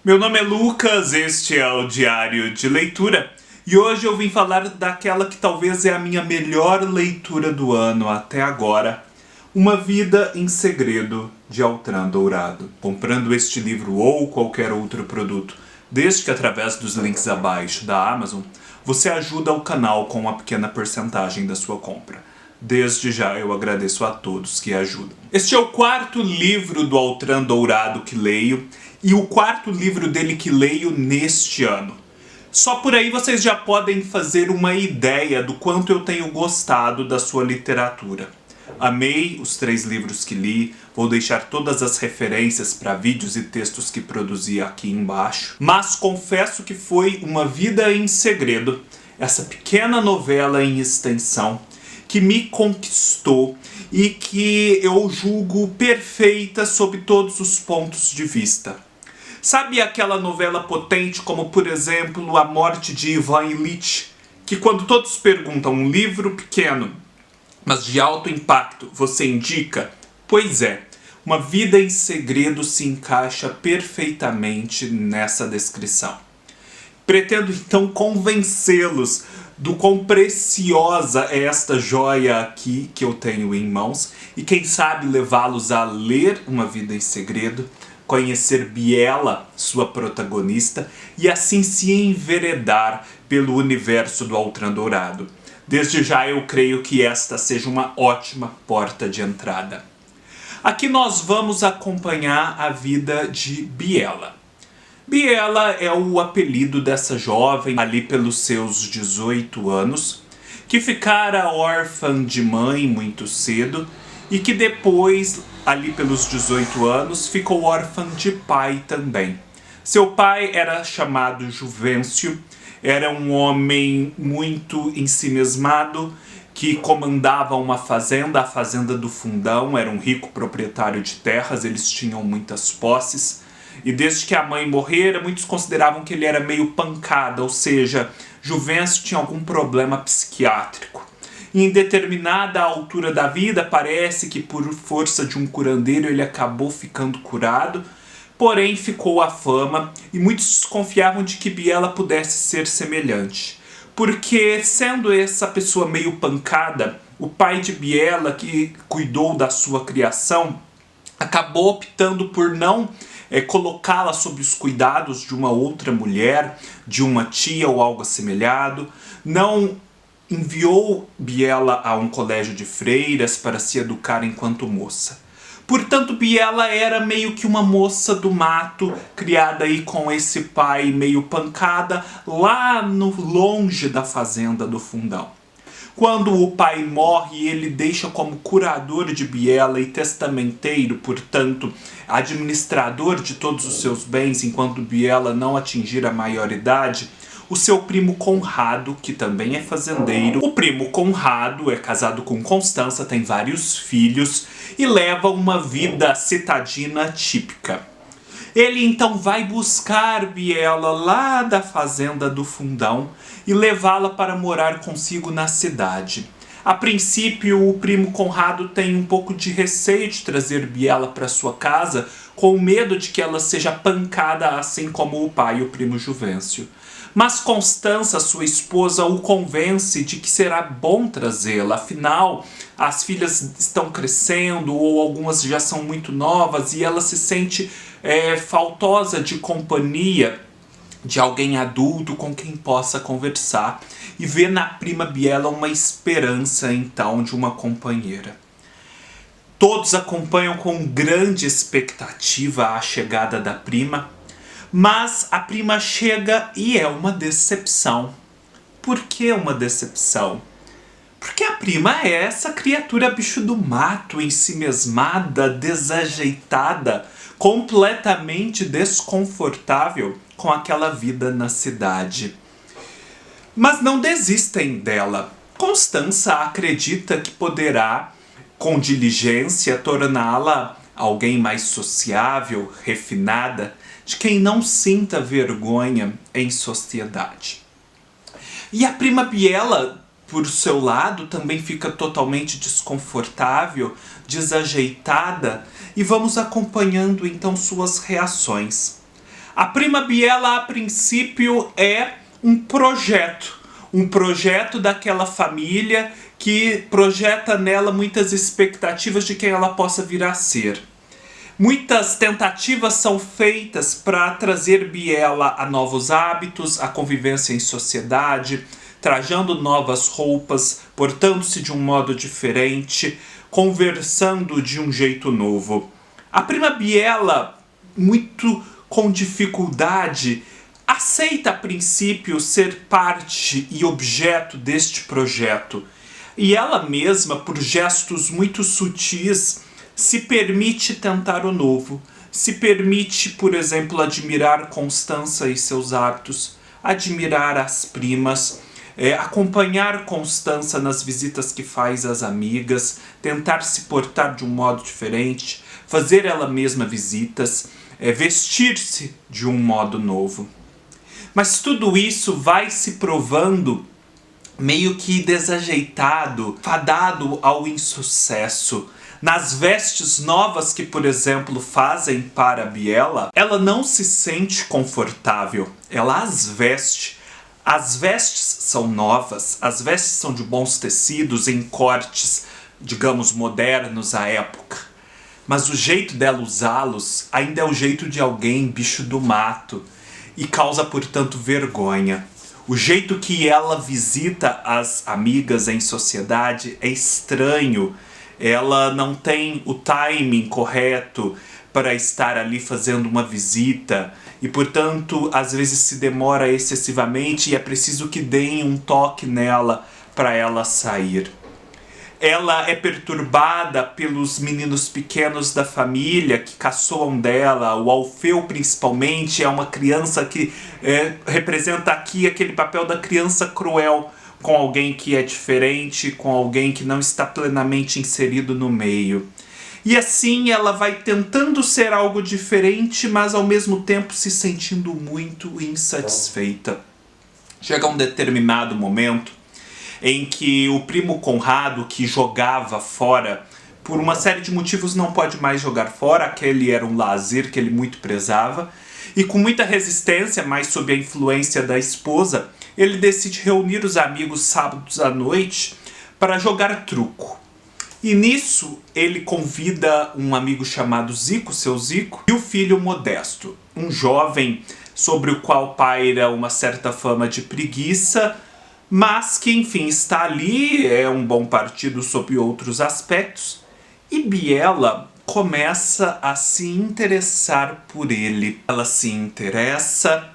Meu nome é Lucas, este é o Diário de Leitura e hoje eu vim falar daquela que talvez é a minha melhor leitura do ano até agora, Uma Vida em Segredo, de Altran Dourado. Comprando este livro ou qualquer outro produto, desde que através dos links abaixo da Amazon, você ajuda o canal com uma pequena porcentagem da sua compra. Desde já eu agradeço a todos que ajudam. Este é o quarto livro do Altran Dourado que leio e o quarto livro dele que leio neste ano. Só por aí vocês já podem fazer uma ideia do quanto eu tenho gostado da sua literatura. Amei os 3 livros que li, vou deixar todas as referências para vídeos e textos que produzi aqui embaixo. Mas confesso que foi Uma Vida em Segredo, essa pequena novela em extensão, que me conquistou e que eu julgo perfeita sob todos os pontos de vista. Sabe aquela novela potente como, por exemplo, A Morte de Ivan Ilitch, que quando todos perguntam um livro pequeno, mas de alto impacto, você indica? Pois é, Uma Vida em Segredo se encaixa perfeitamente nessa descrição. Pretendo então convencê-los do quão preciosa é esta joia aqui que eu tenho em mãos e quem sabe levá-los a ler Uma Vida em Segredo, conhecer Biela, sua protagonista, e assim se enveredar pelo universo do Altran Dourado. Desde já eu creio que esta seja uma ótima porta de entrada. Aqui nós vamos acompanhar a vida de Biela. Biela é o apelido dessa jovem ali pelos seus 18 anos, que ficara órfã de mãe muito cedo e que depois, ali pelos 18 anos, ficou órfã de pai também. Seu pai era chamado Juvencio, era um homem muito ensimismado, que comandava uma fazenda, a Fazenda do Fundão, era um rico proprietário de terras, eles tinham muitas posses, e desde que a mãe morrera, muitos consideravam que ele era meio pancada, ou seja, Juvencio tinha algum problema psiquiátrico. E em determinada altura da vida, parece que por força de um curandeiro ele acabou ficando curado, porém ficou a fama e muitos desconfiavam de que Biela pudesse ser semelhante. Porque, sendo essa pessoa meio pancada, o pai de Biela, que cuidou da sua criação, acabou optando por não colocá-la sob os cuidados de uma outra mulher, de uma tia ou algo assemelhado, não enviou Biela a um colégio de freiras para se educar enquanto moça. Portanto, Biela era meio que uma moça do mato, criada aí com esse pai meio pancada, lá no longe da Fazenda do Fundão. Quando o pai morre, ele deixa como curador de Biela e testamenteiro, portanto, administrador de todos os seus bens enquanto Biela não atingir a maioridade, o seu primo Conrado, que também é fazendeiro. O primo Conrado é casado com Constança, tem vários filhos e leva uma vida citadina típica. Ele então vai buscar Biela lá da Fazenda do Fundão e levá-la para morar consigo na cidade. A princípio, o primo Conrado tem um pouco de receio de trazer Biela para sua casa, com medo de que ela seja pancada assim como o pai e o primo Juvencio. Mas Constança, sua esposa, o convence de que será bom trazê-la, afinal, as filhas estão crescendo ou algumas já são muito novas e ela se sente faltosa de companhia de alguém adulto com quem possa conversar e vê na prima Biela uma esperança, então, de uma companheira. Todos acompanham com grande expectativa a chegada da prima, mas a prima chega e é uma decepção. Por que uma decepção? Porque a prima é essa criatura bicho do mato, ensimesmada, desajeitada, completamente desconfortável com aquela vida na cidade. Mas não desistem dela. Constança acredita que poderá, com diligência, torná-la alguém mais sociável, refinada, de quem não sinta vergonha em sociedade. E a prima Biela, por seu lado, também fica totalmente desconfortável, desajeitada, e vamos acompanhando então suas reações. A prima Biela, a princípio, é um projeto daquela família que projeta nela muitas expectativas de quem ela possa vir a ser. Muitas tentativas são feitas para trazer Biela a novos hábitos, a convivência em sociedade, trajando novas roupas, portando-se de um modo diferente, conversando de um jeito novo. A prima Biela, muito com dificuldade, aceita a princípio ser parte e objeto deste projeto. E ela mesma, por gestos muito sutis, se permite tentar o novo. Se permite, por exemplo, admirar Constança e seus hábitos, admirar as primas, acompanhar Constança nas visitas que faz às amigas, tentar se portar de um modo diferente, fazer ela mesma visitas, vestir-se de um modo novo. Mas tudo isso vai se provando meio que desajeitado, fadado ao insucesso. Nas vestes novas que, por exemplo, fazem para a Biela, ela não se sente confortável. Ela as veste. As vestes são novas, as vestes são de bons tecidos, em cortes, digamos, modernos à época. Mas o jeito dela usá-los ainda é o jeito de alguém bicho do mato e causa, portanto, vergonha. O jeito que ela visita as amigas em sociedade é estranho. Ela não tem o timing correto para estar ali fazendo uma visita e, portanto, às vezes se demora excessivamente e é preciso que deem um toque nela para ela sair. Ela é perturbada pelos meninos pequenos da família que caçoam dela. O Alfeu, principalmente, é uma criança que representa aqui aquele papel da criança cruel com alguém que é diferente, com alguém que não está plenamente inserido no meio. E assim ela vai tentando ser algo diferente, mas ao mesmo tempo se sentindo muito insatisfeita. Chega um determinado momento em que o primo Conrado, que jogava fora, por uma série de motivos não pode mais jogar fora, aquele era um lazer que ele muito prezava, e com muita resistência, mas sob a influência da esposa, ele decide reunir os amigos sábados à noite para jogar truco. E nisso ele convida um amigo chamado Zico, seu Zico, e o filho Modesto, um jovem sobre o qual paira uma certa fama de preguiça, mas que, enfim, está ali, é um bom partido sob outros aspectos, e Biela começa a se interessar por ele. Ela se interessa,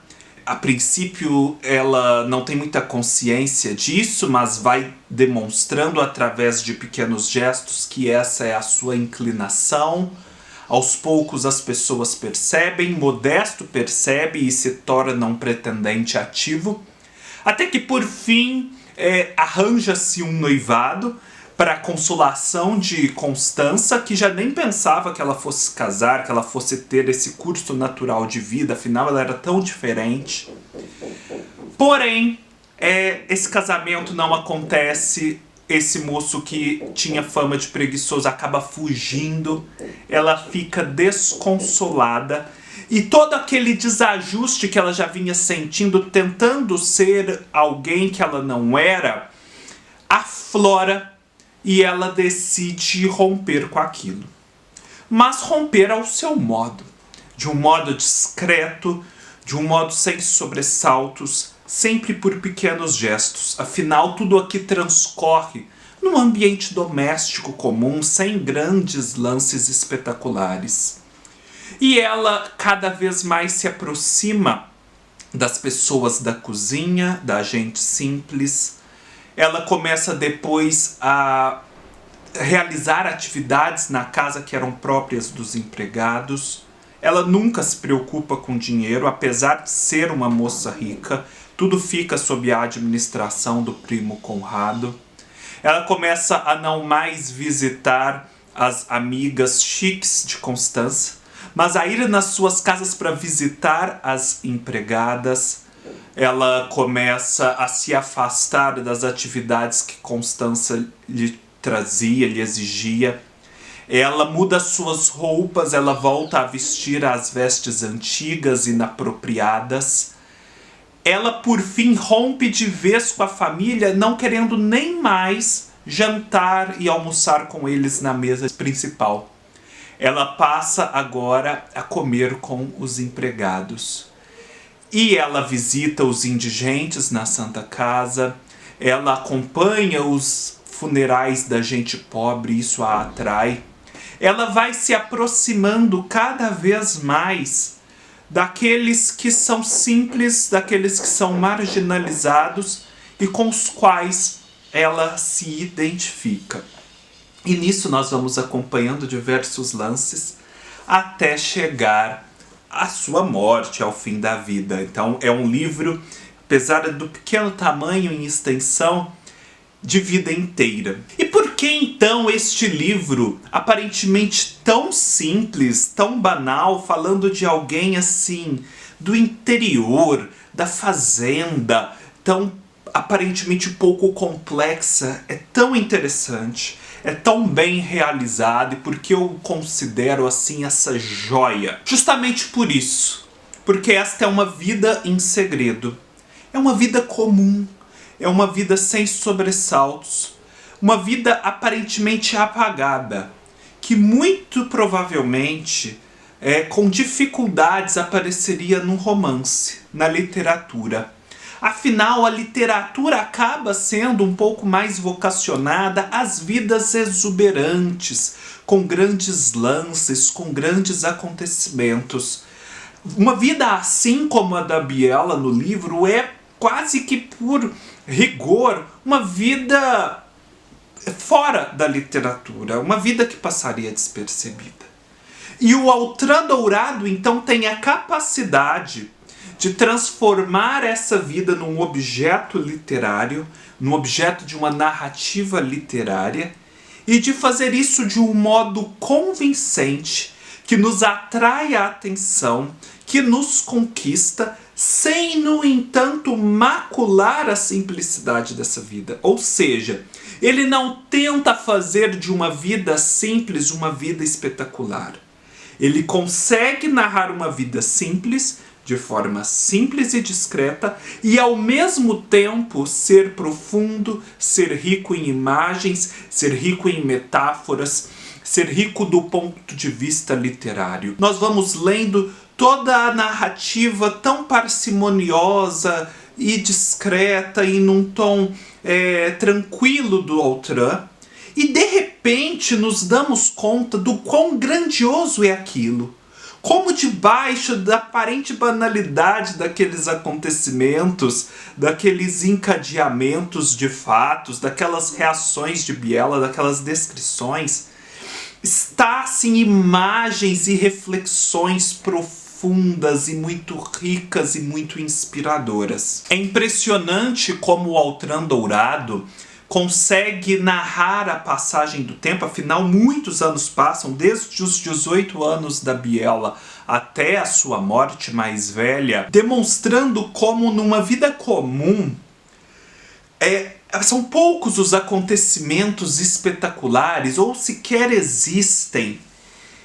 a princípio ela não tem muita consciência disso, mas vai demonstrando através de pequenos gestos que essa é a sua inclinação. Aos poucos as pessoas percebem, Modesto percebe e se torna um pretendente ativo. Até que, por fim, arranja-se um noivado para a consolação de Constança, que já nem pensava que ela fosse casar, que ela fosse ter esse curso natural de vida, afinal ela era tão diferente. Porém, esse casamento não acontece, esse moço que tinha fama de preguiçoso acaba fugindo, ela fica desconsolada. E todo aquele desajuste que ela já vinha sentindo, tentando ser alguém que ela não era, aflora e ela decide romper com aquilo. Mas romper ao seu modo, de um modo discreto, de um modo sem sobressaltos, sempre por pequenos gestos. Afinal, tudo aqui transcorre num ambiente doméstico comum, sem grandes lances espetaculares. E ela cada vez mais se aproxima das pessoas da cozinha, da gente simples. Ela começa depois a realizar atividades na casa que eram próprias dos empregados. Ela nunca se preocupa com dinheiro, apesar de ser uma moça rica. Tudo fica sob a administração do primo Conrado. Ela começa a não mais visitar as amigas chiques de Constança, mas a ir nas suas casas para visitar as empregadas. Ela começa a se afastar das atividades que Constança lhe trazia, lhe exigia. Ela muda suas roupas, ela volta a vestir as vestes antigas e inapropriadas. Ela, por fim, rompe de vez com a família, não querendo nem mais jantar e almoçar com eles na mesa principal. Ela passa agora a comer com os empregados. E ela visita os indigentes na Santa Casa, ela acompanha os funerais da gente pobre, isso a atrai. Ela vai se aproximando cada vez mais daqueles que são simples, daqueles que são marginalizados e com os quais ela se identifica. E nisso nós vamos acompanhando diversos lances até chegar à sua morte, ao fim da vida. Então é um livro, apesar do pequeno tamanho em extensão, de vida inteira. E por que então este livro, aparentemente tão simples, tão banal, falando de alguém assim, do interior, da fazenda, tão aparentemente pouco complexa, é tão interessante, é tão bem realizado, e por que eu considero assim essa joia? Justamente por isso, porque esta é uma vida em segredo, é uma vida comum, é uma vida sem sobressaltos, uma vida aparentemente apagada, que muito provavelmente, com dificuldades, apareceria num romance, na literatura. Afinal, a literatura acaba sendo um pouco mais vocacionada às vidas exuberantes, com grandes lances, com grandes acontecimentos. Uma vida assim como a da Biela no livro é quase que por rigor uma vida fora da literatura, uma vida que passaria despercebida. E o Altran Dourado então tem a capacidade de transformar essa vida num objeto literário, num objeto de uma narrativa literária, e de fazer isso de um modo convincente, que nos atrai a atenção, que nos conquista, sem, no entanto, macular a simplicidade dessa vida. Ou seja, ele não tenta fazer de uma vida simples uma vida espetacular. Ele consegue narrar uma vida simples, de forma simples e discreta, e ao mesmo tempo ser profundo, ser rico em imagens, ser rico em metáforas, ser rico do ponto de vista literário. Nós vamos lendo toda a narrativa tão parcimoniosa e discreta e num tom tranquilo do Altran, e de repente nos damos conta do quão grandioso é aquilo. Como debaixo da aparente banalidade daqueles acontecimentos, daqueles encadeamentos de fatos, daquelas reações de Biela, daquelas descrições, está assim imagens e reflexões profundas e muito ricas e muito inspiradoras. É impressionante como o Altran Dourado consegue narrar a passagem do tempo, afinal muitos anos passam, desde os 18 anos da Biela até a sua morte mais velha, demonstrando como numa vida comum são poucos os acontecimentos espetaculares ou sequer existem.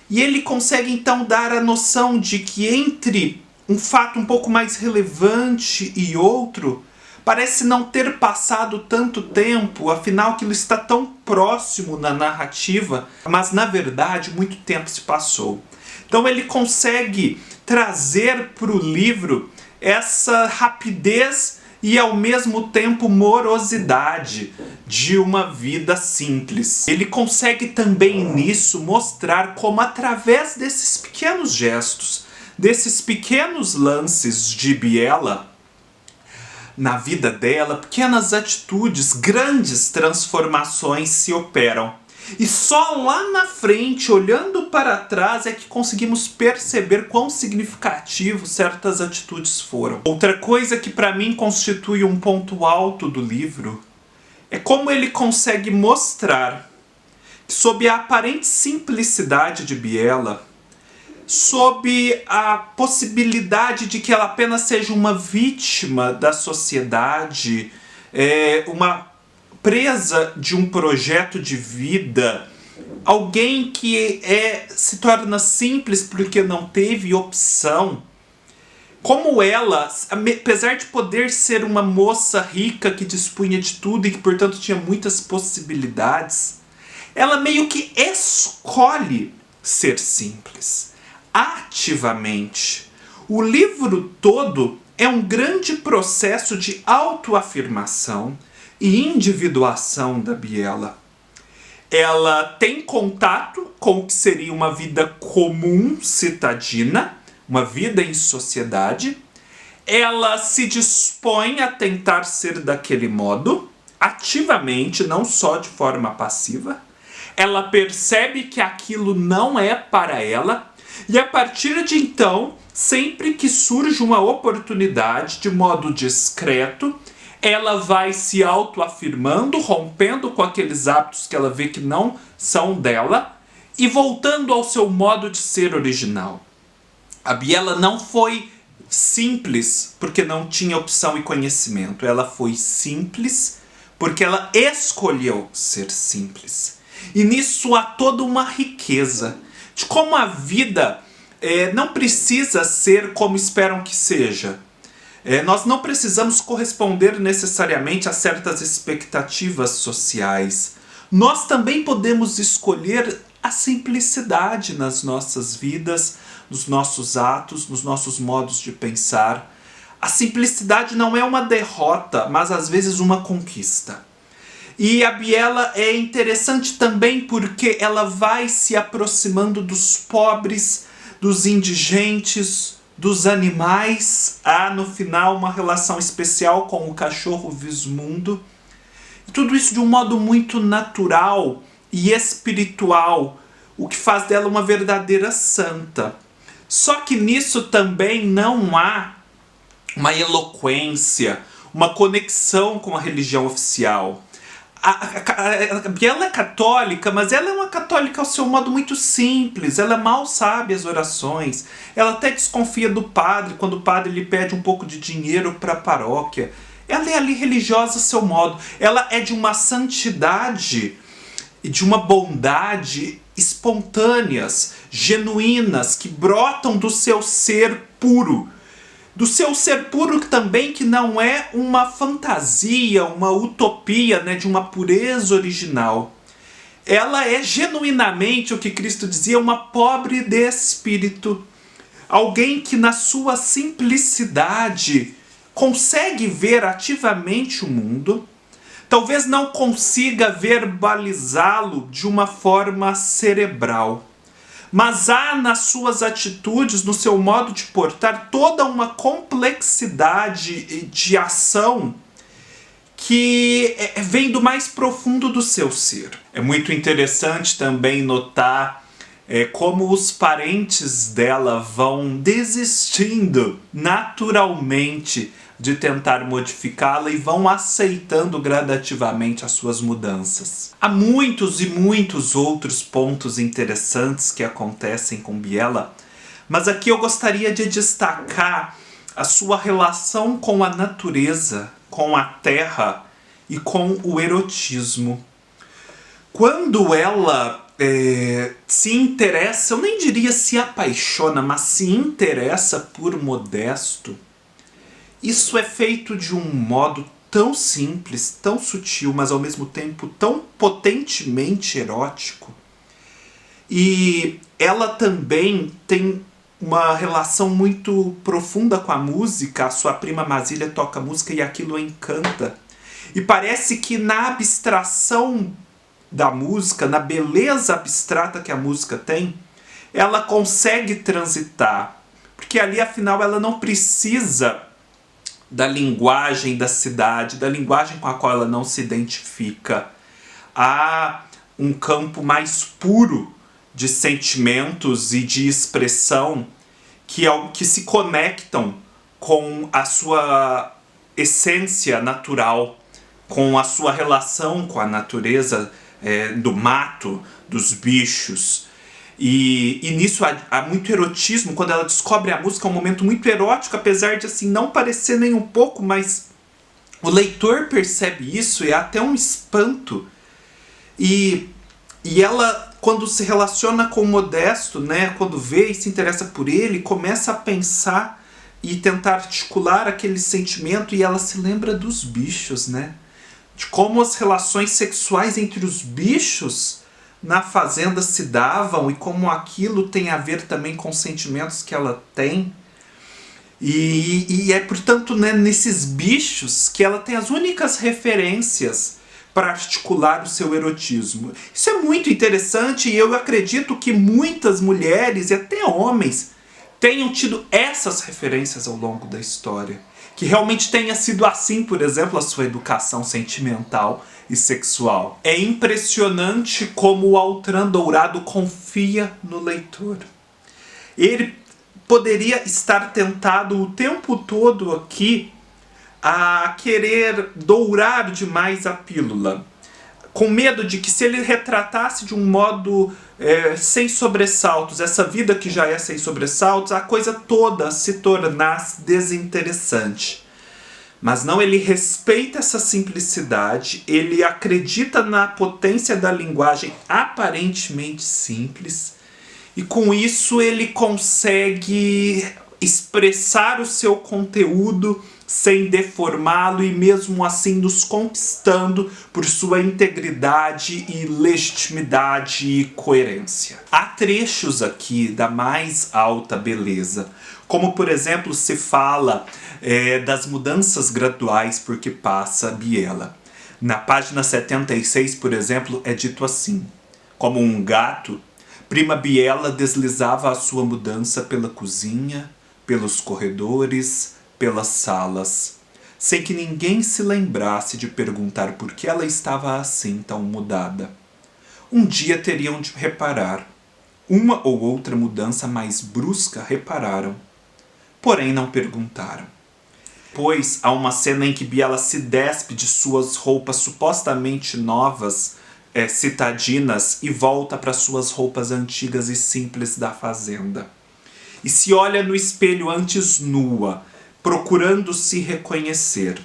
E ele consegue então dar a noção de que entre um fato um pouco mais relevante e outro, parece não ter passado tanto tempo, afinal aquilo está tão próximo na narrativa, mas na verdade muito tempo se passou. Então ele consegue trazer para o livro essa rapidez e ao mesmo tempo morosidade de uma vida simples. Ele consegue também nisso mostrar como através desses pequenos gestos, desses pequenos lances de Biela, na vida dela, pequenas atitudes, grandes transformações se operam. E só lá na frente, olhando para trás, é que conseguimos perceber quão significativo certas atitudes foram. Outra coisa que para mim constitui um ponto alto do livro é como ele consegue mostrar que, sob a aparente simplicidade de Biela, sob a possibilidade de que ela apenas seja uma vítima da sociedade, uma presa de um projeto de vida alguém que se torna simples porque não teve opção. Como ela, apesar de poder ser uma moça rica que dispunha de tudo e que, portanto, tinha muitas possibilidades, ela meio que escolhe ser simples, ativamente. O livro todo é um grande processo de autoafirmação e individuação da Biela. Ela tem contato com o que seria uma vida comum citadina, uma vida em sociedade. Ela se dispõe a tentar ser daquele modo, ativamente, não só de forma passiva. Ela percebe que aquilo não é para ela, e a partir de então, sempre que surge uma oportunidade, de modo discreto, ela vai se autoafirmando, rompendo com aqueles hábitos que ela vê que não são dela e voltando ao seu modo de ser original. A Biela não foi simples porque não tinha opção e conhecimento. Ela foi simples porque ela escolheu ser simples. E nisso há toda uma riqueza de como a vida não precisa ser como esperam que seja. Nós não precisamos corresponder necessariamente a certas expectativas sociais. Nós também podemos escolher a simplicidade nas nossas vidas, nos nossos atos, nos nossos modos de pensar. A simplicidade não é uma derrota, mas às vezes uma conquista. E a Biela é interessante também porque ela vai se aproximando dos pobres, dos indigentes, dos animais. Há no final uma relação especial com o cachorro Vismundo. E tudo isso de um modo muito natural e espiritual, o que faz dela uma verdadeira santa. Só que nisso também não há uma eloquência, uma conexão com a religião oficial. A Biela é católica, mas ela é uma católica ao seu modo muito simples. Ela mal sabe as orações. Ela até desconfia do padre quando o padre lhe pede um pouco de dinheiro para a paróquia. Ela é ali religiosa ao seu modo. Ela é de uma santidade e de uma bondade espontâneas, genuínas, que brotam do seu ser puro. Do seu ser puro também, que não é uma fantasia, uma utopia, de uma pureza original. Ela é genuinamente o que Cristo dizia, uma pobre de espírito. Alguém que na sua simplicidade consegue ver ativamente o mundo, talvez não consiga verbalizá-lo de uma forma cerebral. Mas há nas suas atitudes, no seu modo de portar, toda uma complexidade de ação que vem do mais profundo do seu ser. É muito interessante também notar como os parentes dela vão desistindo naturalmente de tentar modificá-la e vão aceitando gradativamente as suas mudanças. Há muitos e muitos outros pontos interessantes que acontecem com Biela, mas aqui eu gostaria de destacar a sua relação com a natureza, com a terra e com o erotismo. Quando ela se interessa, eu nem diria se apaixona, mas se interessa por Modesto, isso é feito de um modo tão simples, tão sutil, mas ao mesmo tempo tão potentemente erótico. E ela também tem uma relação muito profunda com a música. A sua prima Masília toca música e aquilo a encanta. E parece que na abstração da música, na beleza abstrata que a música tem, ela consegue transitar. Porque ali, afinal, ela não precisa da linguagem da cidade, da linguagem com a qual ela não se identifica. Há um campo mais puro de sentimentos e de expressão que se conectam com a sua essência natural, com a sua relação com a natureza, do mato, dos bichos. E nisso há muito erotismo. Quando ela descobre a música, é um momento muito erótico, apesar de assim não parecer nem um pouco, mas o leitor percebe isso e há até um espanto. E ela quando se relaciona com o Modesto, né, quando vê e se interessa por ele, começa a pensar e tentar articular aquele sentimento, e ela se lembra dos bichos, né? De como as relações sexuais entre os bichos na fazenda se davam e como aquilo tem a ver também com os sentimentos que ela tem. E é, portanto, né, nesses bichos que ela tem as únicas referências para articular o seu erotismo. Isso é muito interessante, e eu acredito que muitas mulheres e até homens tenham tido essas referências ao longo da história. Que realmente tenha sido assim, por exemplo, a sua educação sentimental e sexual. É impressionante como o Altran Dourado confia no leitor. Ele poderia estar tentado o tempo todo aqui a querer dourar demais a pílula, com medo de que, se ele retratasse de um modo sem sobressaltos essa vida que já é sem sobressaltos, a coisa toda se tornasse desinteressante. Mas não, ele respeita essa simplicidade, ele acredita na potência da linguagem aparentemente simples, e com isso ele consegue expressar o seu conteúdo sem deformá-lo e mesmo assim nos conquistando por sua integridade e legitimidade e coerência. Há trechos aqui da mais alta beleza, como por exemplo se fala das mudanças graduais por que passa Biela. Na página 76, por exemplo, é dito assim: como um gato, prima Biela deslizava a sua mudança pela cozinha, pelos corredores, pelas salas, sem que ninguém se lembrasse de perguntar por que ela estava assim tão mudada. Um dia teriam de reparar. Uma ou outra mudança mais brusca repararam, porém não perguntaram. Depois há uma cena em que Biela se despe de suas roupas supostamente novas, citadinas, e volta para suas roupas antigas e simples da fazenda. E se olha no espelho antes nua, procurando se reconhecer.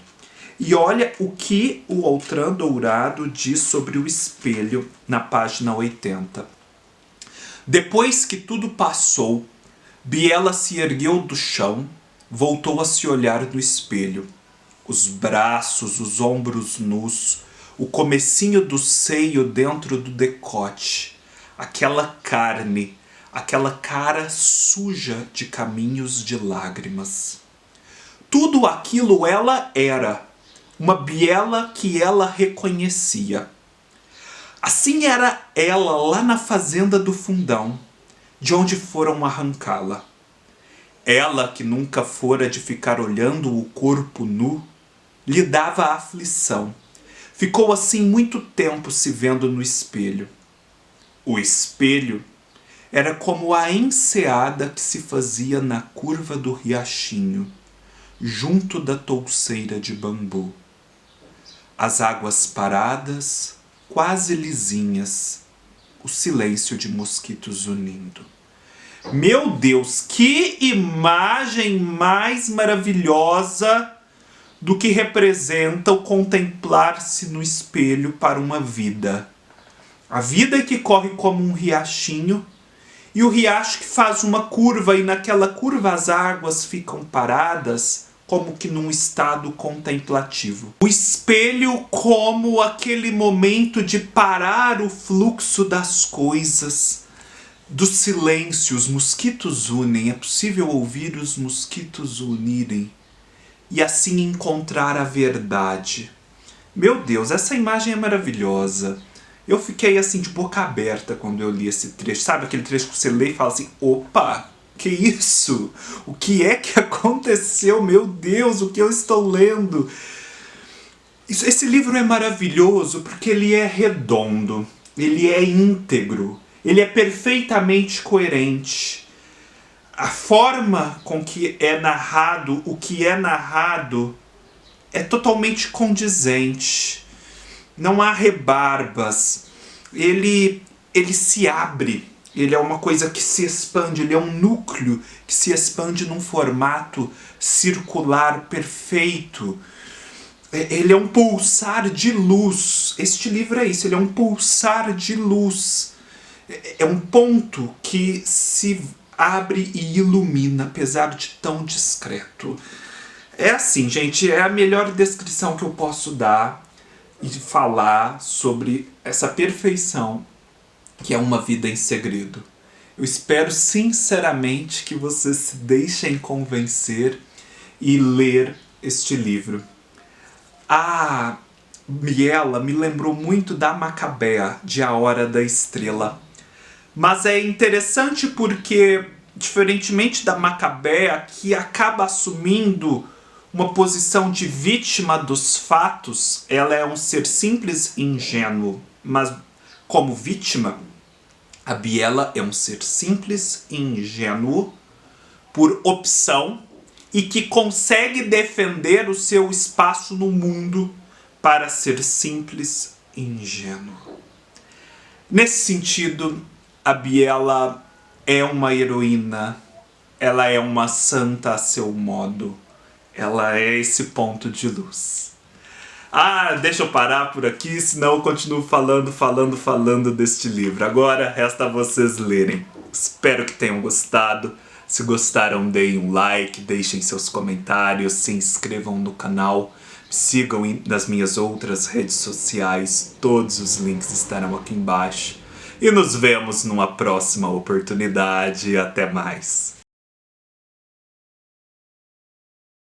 E olha o que o Altran Dourado diz sobre o espelho na página 80. Depois que tudo passou, Biela se ergueu do chão, voltou a se olhar no espelho. Os braços, os ombros nus, o comecinho do seio dentro do decote, aquela carne, aquela cara suja de caminhos de lágrimas. Tudo aquilo ela era, uma Biela que ela reconhecia. Assim era ela lá na fazenda do Fundão, de onde foram arrancá-la. Ela que nunca fora de ficar olhando o corpo nu, lhe dava aflição. Ficou assim muito tempo se vendo no espelho. O espelho era como a enseada que se fazia na curva do riachinho, junto da touceira de bambu. As águas paradas, quase lisinhas, o silêncio de mosquitos unindo. Meu Deus, que imagem mais maravilhosa do que representa o contemplar-se no espelho para uma vida. A vida que corre como um riachinho, e o riacho que faz uma curva, e naquela curva as águas ficam paradas, como que num estado contemplativo. O espelho como aquele momento de parar o fluxo das coisas, do silêncio. Os mosquitos unem, é possível ouvir os mosquitos unirem e assim encontrar a verdade. Meu Deus, essa imagem é maravilhosa. Eu fiquei assim de boca aberta quando eu li esse trecho. Sabe aquele trecho que você lê e fala assim: opa, que isso? O que é que aconteceu? Meu Deus, o que eu estou lendo? Esse livro é maravilhoso porque ele é redondo, ele é íntegro, ele é perfeitamente coerente. A forma com que é narrado, o que é narrado, é totalmente condizente. Não há rebarbas. Ele se abre. Ele é uma coisa que se expande. Ele é um núcleo que se expande num formato circular perfeito. Ele é um pulsar de luz. Este livro é isso. Ele é um pulsar de luz. É um ponto que se abre e ilumina, apesar de tão discreto. É assim, gente, é a melhor descrição que eu posso dar e falar sobre essa perfeição que é uma vida em segredo. Eu espero sinceramente que vocês se deixem convencer e ler este livro. A Biela me lembrou muito da Macabea, de A Hora da Estrela. Mas é interessante porque, diferentemente da Macabea, que acaba assumindo uma posição de vítima dos fatos, ela é um ser simples e ingênuo. Mas, como vítima, a Biela é um ser simples e ingênuo por opção e que consegue defender o seu espaço no mundo para ser simples e ingênuo. Nesse sentido, a Biela é uma heroína, ela é uma santa a seu modo, ela é esse ponto de luz. Deixa eu parar por aqui, senão eu continuo falando deste livro. Agora resta vocês lerem. Espero que tenham gostado. Se gostaram, deem um like, deixem seus comentários, se inscrevam no canal, me sigam nas minhas outras redes sociais, todos os links estarão aqui embaixo. E nos vemos numa próxima oportunidade. Até mais!